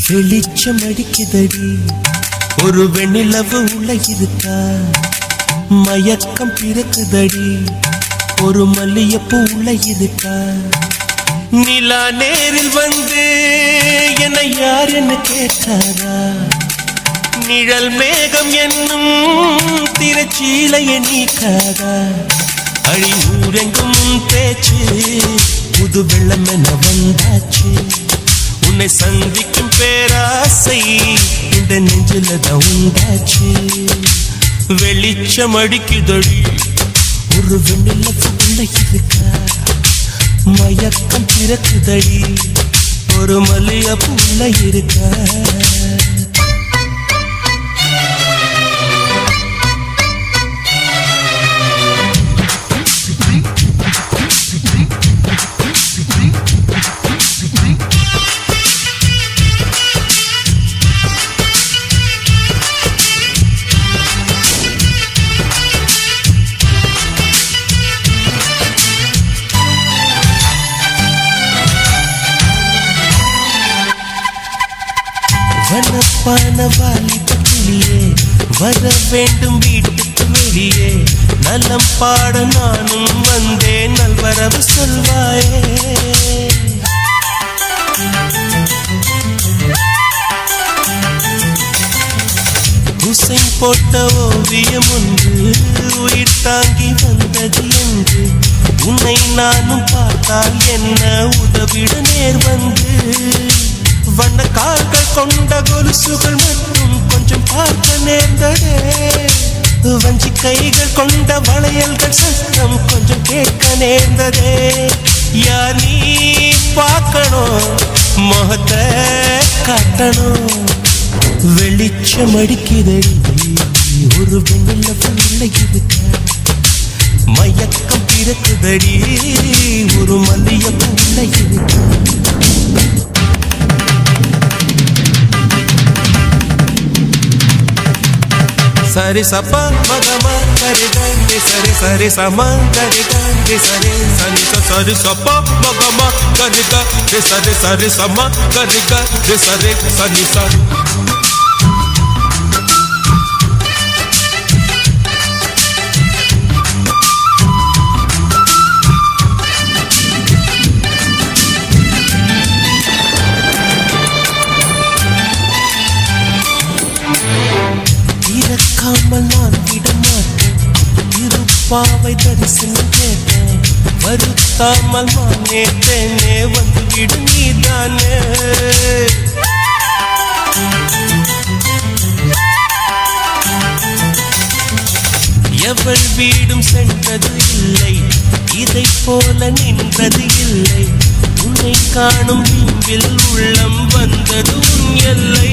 வெளிச்சம் அடிக்குதடி ஒரு வெண்ணிலவு உள்ள இருக்கா மயக்கம் பிறக்குதடி ஒரு மல்லியப்பூ உள்ள இருக்கா நிலா நேரில் வந்து என்னை யார் என்ன கேட்டாரா நிழல் மேகம் என்னும் திரைச்சீலையை நீக்காதா அழி ஊரெங்கும் பேச்சு புது வெள்ளம் என வந்தாச்சு உன்னை சந்திக்கும் பேராசை இந்த நெஞ்சில தான் உண்டாச்சு. வெளிச்சம் அடிக்குதடி ஒரு வெண்ணிலவுக்குள்ள இருக்கா, மயக்கம் பிறக்குதடி ஒரு மல்லிகைப்பூவுள்ள இருக்கா. வனப்பான வாலிபத்திலே வர வேண்டும் வீட்டுக்கு வெளியே, நலம் பாட நானும் வந்தேன் நல்வரவு சொல்வாயே. ஹுசைன் போட்ட ஓவியம் ஒன்று உயிர் தாங்கி வந்தது என்று, உன்னை நானும் பார்த்தால் என்ன உதவிட நேர் வந்து, வண்ண கால்கள் கொண்ட கொலுசுகள் மட்டும் கொஞ்சம் பார்க்க நேர்ந்ததே, வஞ்சி கைகள் கொண்ட வளையல்கள் சத்தம் கொஞ்சம் கேட்க நேர்ந்ததே. யார் நீ பார்க்கணும் முகத்தை காட்டணும், வெளிச்சம் அடிக்குதடி ஒரு வெண்ணிலவுக்குள்ள இருக்க, மயக்கம் பிறக்குதடி ஒரு மல்லிகைப்பூவுள்ள இருக்க. சரி சப்பா மகமா கரிகா சரி சரி சமா கரிகா சரி சரி சரி சப்பா மகமா கரிகா சரி சரி சமா கரிகா சரி சரி சரி. இறக்காமல் நான் விடமாட்டேன், இருப்பாவை தரிசனம் கேட்டேன், வருத்தாமல் மானேட்டேனே வந்து விடு நீதானே. எவள் வீடும் சென்றது இல்லை, இதை போல நின்றது இல்லை, உன்னை காணும் பிம்பில் உள்ளம் வந்தது உன் எல்லை.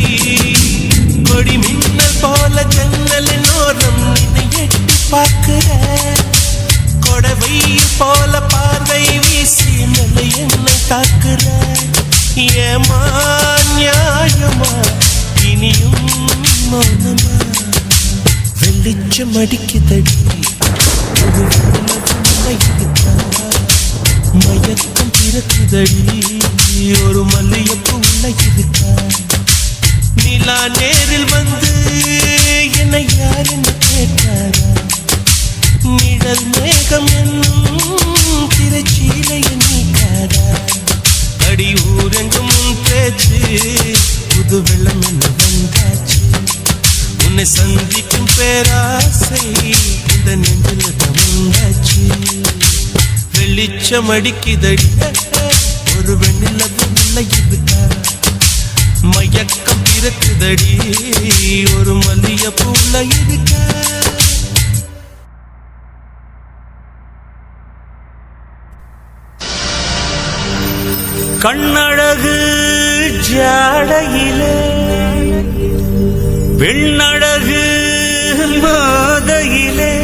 கொடி மின்னல் போல ஜன்னலின் ஓரம் நினை எட்டி பார்க்கிற, கொடவை போல பார்வை வீசி நிலை என்னை தாக்குற. ஏமா நியாயமா இனியும் மௌனமா, வெளிச்சம் அடிக்குதடி ஒரு வெண்ணிலவுக்குள்ள இருக்கா, மயக்கம் பிறக்குதடி ஒரு மல்லிகைப்பூவுள்ள இருக்கா. நிலா நேரில் வந்து என்னை யார் என்ன கேட்டாரா, நிழல் மேகம் என்னும் திரைச்சீலை நீக்காரா, அடி ஊரெங்கும் உன் பேச்சு புது வெள்ளம் என்ன வந்தாச்சு. உன்னை சந்திக்கும் பேராசை இந்த நெஞ்சில தவந்தாச்சு. வெளிச்சம் அடிக்குதடி ஒரு வெண்ணிலவுக்குள்ள இருக்கா, மயக்கம் பிறக்குதடி ஒரு மல்லிகைப்பூவுள்ள இருக்க. கண்ணழகு ஜாடையிலே பெண்ணழகு மாதையிலே,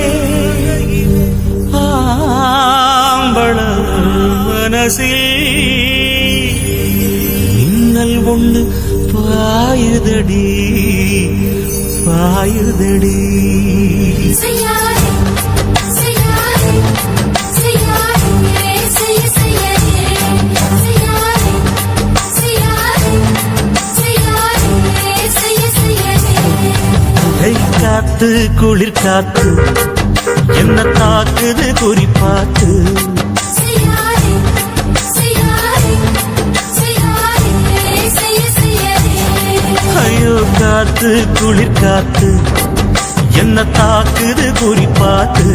ஆம்பள மனசில் மின்னல் ஒண்ணு பாயுதடி பாயுதடி. காத்து குளிர் காத்து என்ன தாக்குது குறிப்பாத்து, ஐயோ காத்து குளிர் காத்து என்ன தாக்குது குறிப்பாத்து,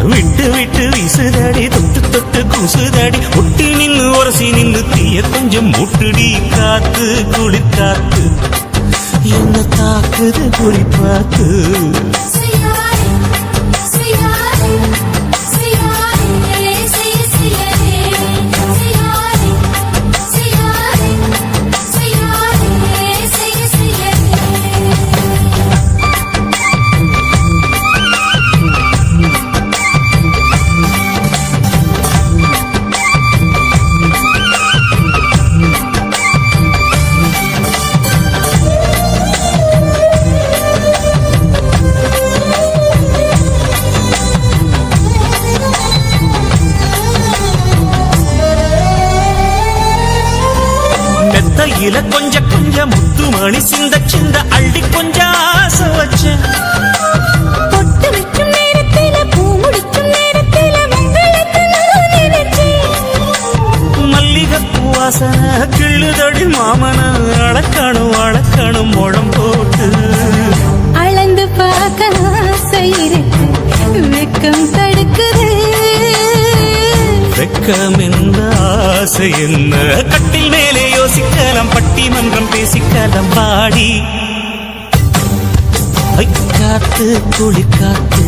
விட்டு விட்டு வீசுதடி தொட்டு தொட்டு கூசுதடி ஒட்டி நின்னு உரசி நின்னு தீய கொஞ்சம் மூட்டுடி காத்து குளிர் காத்து என்ன தாக்குது குறி பார்த்து மெத்தையில கொஞ்ச கொஞ்ச முத்துமணி சிந்த சிந்த அள்ளி கொஞ்சம் ஆசை வச்சேன் பொட்டு வைக்கும் நேரத்தில பூ முடிக்கும் நேரத்தில மங்களத்தை நான் நினைச்சேன் மல்லிகைப்பூ வாசனை கிள்ளுதடி மாமன அளக்கணும் அளக்கணும் முழம் போட்டு அளந்து பார்க்க ஆசை இருக்கு வெக்கம் தடுக்குது வெக்கம் என்ன ஆசை என்ன கட்டில் மேலே யோசிக்கலாம் பட்டிமன்றம் பேசிக்கலாம் பாடி காத்து குளி காத்து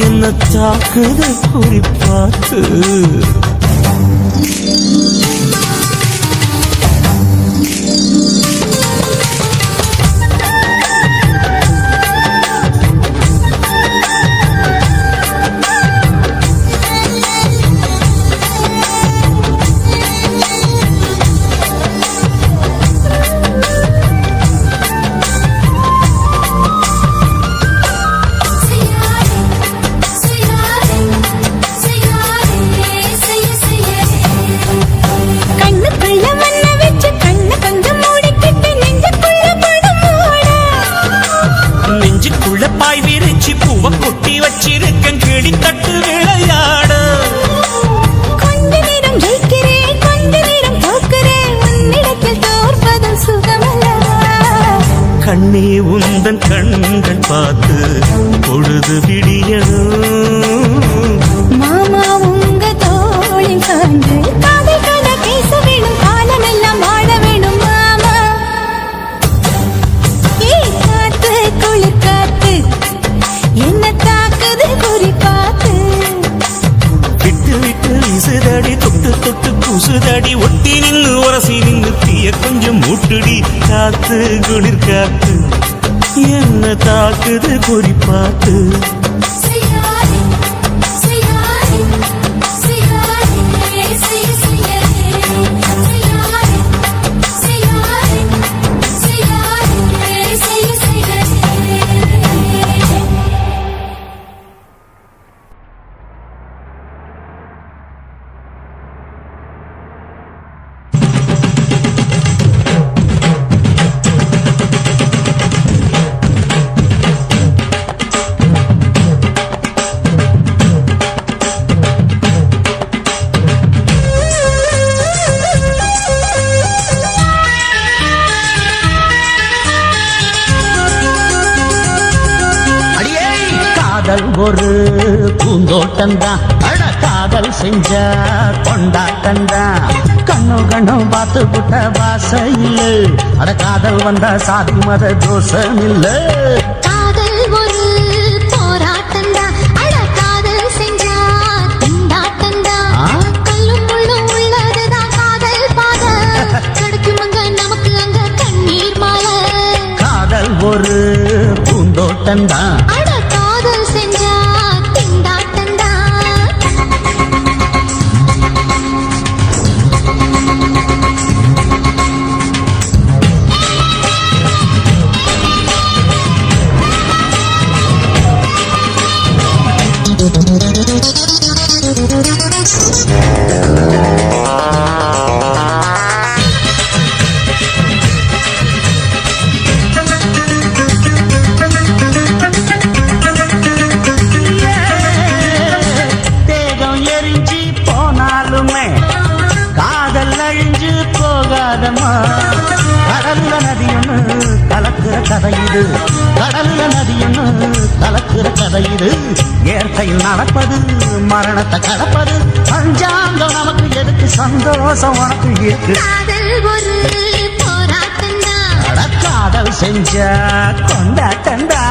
என்ன தாக்குது குறி பார்த்து பாய் விரிச்சி பூவ கொட்டி வச்சிருக்கேன் கிளி தட்டு விளையாட கொஞ்ச நேரம் ஜெயிக்கிறேன் கொஞ்ச நேரம் தோக்கிறேன் உன்னிடத்தில் தோற்பதும் சுகமல்லவா கண்ணே உந்தன் கண்கள் பார்த்து பொழுது விடியணும் மாமா உங்க தோளின் சார்ந்து காதல் கதை பேச வேணும் காலமெல்லாம் வாழ வேணும் மாமா ஏ காத்து குளிர் காத்து என்ன தாக்குது குறி பார்த்து விட்டு விட்டு வீசுதடி தொட்டு தொட்டு கூசுதடி ஒட்டி நின்னு உரசி நின்னு தீய கொஞ்சம் மூட்டுடி காத்து குளிர் காத்து என்ன தாக்குது குறி பார்த்து காதல் ஒரு பூந்தோட்டம்தான் அட காதல் செஞ்ச கொண்டாட்டம்தான் கண்ணு கண்ணு பார்த்து புட்ட வாசையில் அட காதல் வந்தா சாதி மத தோஷம் இல்ல காதல் ஒரு போராட்டம்தான் அட காதல் செஞ்சா திண்டாட்டம்தான் கல்லும் முள்ளும் உள்ளதுதான் காதல் பாத கிடைக்கும் அங்க நமக்கு அங்க கண்ணீர் மாலை காதல் ஒரு பூந்தோட்டம்தான் அட காதல் செஞ்சா திண்டாட்டம்தான் காதல் அழிஞ்சு போகாதம்மா கடல்ல நதியொன்னு கலக்குற கதை இது, கடல்ல நதியொன்னு கலக்குற கதை இது. இயற்கையில் நடப்பது மரணத்தை கடப்பது, பஞ்சாங்கம் நமக்கு எதுக்கு, சந்தோஷம் உனக்கு இருக்கு. காதல் ஒரு போராட்டந்தா, காதல் செஞ்ச கொண்டாட்டந்தா.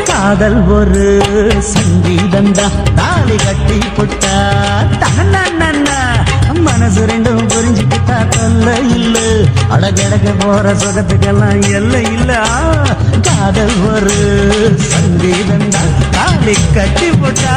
காதல் ஒரு சங்கீதந்தா, தாலி கட்டி புட்டா தன்னா மனசு ரெண்டும் புரிஞ்சுக்கிட்டா தொல்ல இல்ல, அடகடக போற சுகத்துக்கெல்லாம் எல்லை இல்ல. காதல் ஒரு சங்கீதந்தா, தாலி கட்டி புட்டா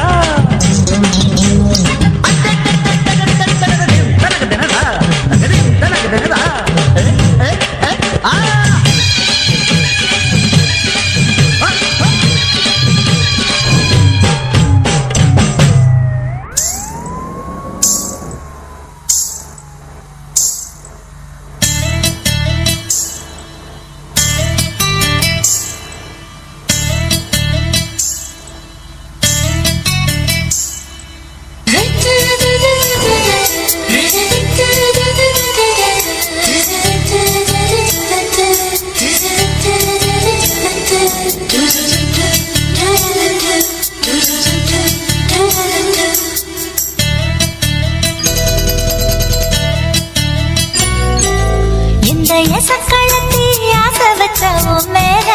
சக்களத்தி ஆசை வச்ச மேல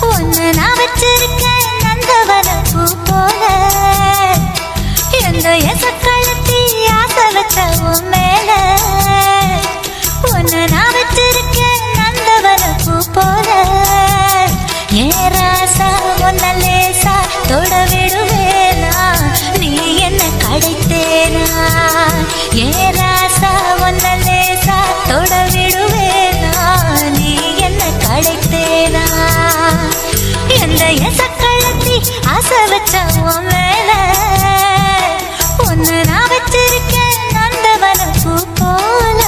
ஒன்னு நான் வச்சிருக்க நந்தவன பூ போல. எந்த சக்களத்தி ஆசை வச்ச மேல ஒன்னு நான் வச்சிருக்க நந்தவன பூ போல. ஏராசா ஒன்ன லேசா தொட விடுவேனா, நீ என்ன கடைத்தேனா. ஏராசா ஒன்ன லேசா தொட விடுவேனா, நீ என்ன கடைத்தேனா. எந்த சக்களத்தி ஆசை வச்ச மேல ஒன்னு நான் வச்சிருக்கேன் நந்தவன பூ போல.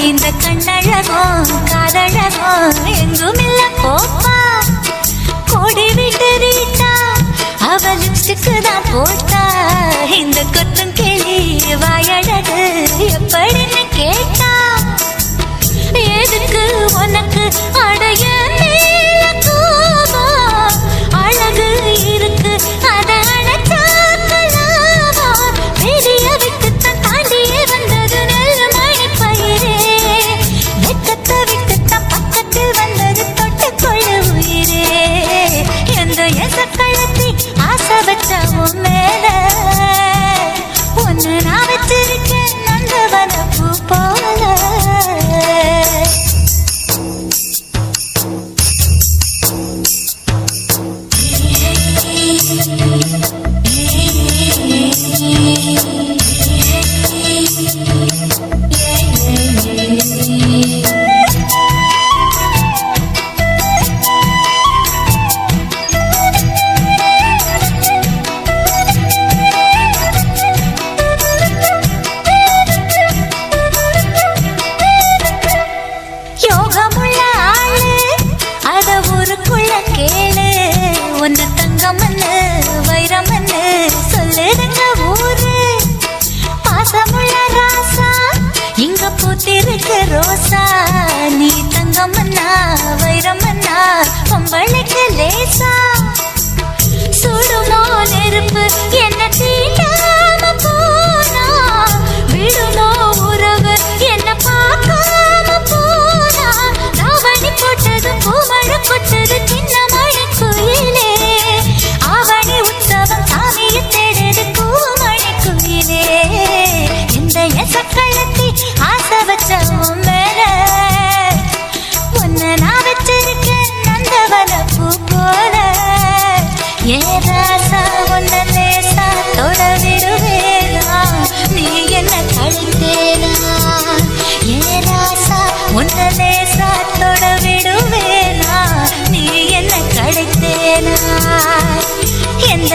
இந்த கண்ணழகும் காதழகும் எங்குமில்ல போப்பா. கோடி விட்டு ரீட்டா அவ லிப்ஸ்டிக்கு தான் போட்டா. இந்த கொத்தும் கிளி வாயழகு எப்படின்னு கேட்டா. எதுக்கு உனக்கு அடைய மேல கோபம், அழகு இருக்கு அத அழைச்சாக்கலாமா. பெரிய விட்டுத்தான் தாண்டியே வந்தது நல்ல மணி பயிரே. வெக்கத்தை விட்டுத்தான் பக்கத்தில் வந்தது தொட்டுக்கொள்ள உயிரே. எந்த சக்களத்தி ஆசை வச்ச மேல ஒன்னு நான் வச்சிருக்கேன் நந்தவன பூ போல. யோகமுள்ள ஆள ஒன்னு தங்கமன்னு வைரமன்னு சொல்லுதுங்க ஊரு. பாசமுள்ள ராசா இங்க பூத்திருக்கு ரோசா. நீ தங்கமன்னா வைரமன்னா பொம்பளைக்கு லேசா. சுடுமோ நெருப்பு என்ன தீண்டாம போனா, விடுமோ உறவு என்ன பார்க்காம போனா. தாவணி போட்டது பூமழை கொட்டது சின்ன மழை குயிலே. ஆவணி உற்சவம் சாமியை தேடுது பூமழை குயிலே. இந்த எசக்களத்தி ஆசை வச்ச மேல ஒன்ன நான் வச்சிருக்கேன் நந்தவன பூ போல. ஏ ராசா ஒன்ன லேசா தொட விடுவேனா, நீ என்ன கழித்தேனா. ஏ ராசா ஒன்ன லேசா தொட விடுவேனா, நீ என்ன கழித்தேனா. எந்த